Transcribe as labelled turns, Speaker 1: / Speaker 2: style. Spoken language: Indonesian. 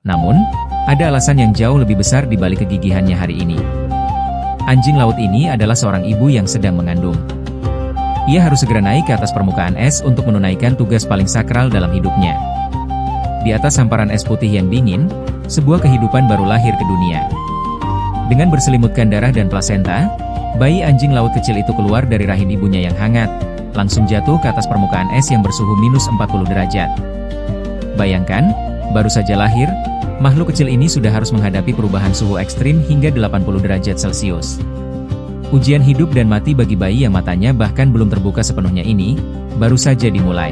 Speaker 1: Namun, ada alasan yang jauh lebih besar di balik kegigihannya hari ini. Anjing laut ini adalah seorang ibu yang sedang mengandung. Ia harus segera naik ke atas permukaan es untuk menunaikan tugas paling sakral dalam hidupnya. Di atas hamparan es putih yang dingin, sebuah kehidupan baru lahir ke dunia. Dengan berselimutkan darah dan plasenta, bayi anjing laut kecil itu keluar dari rahim ibunya yang hangat, langsung jatuh ke atas permukaan es yang bersuhu minus 40 derajat. Bayangkan, baru saja lahir, makhluk kecil ini sudah harus menghadapi perubahan suhu ekstrim hingga 80 derajat Celcius. Ujian hidup dan mati bagi bayi yang matanya bahkan belum terbuka sepenuhnya ini, baru saja dimulai.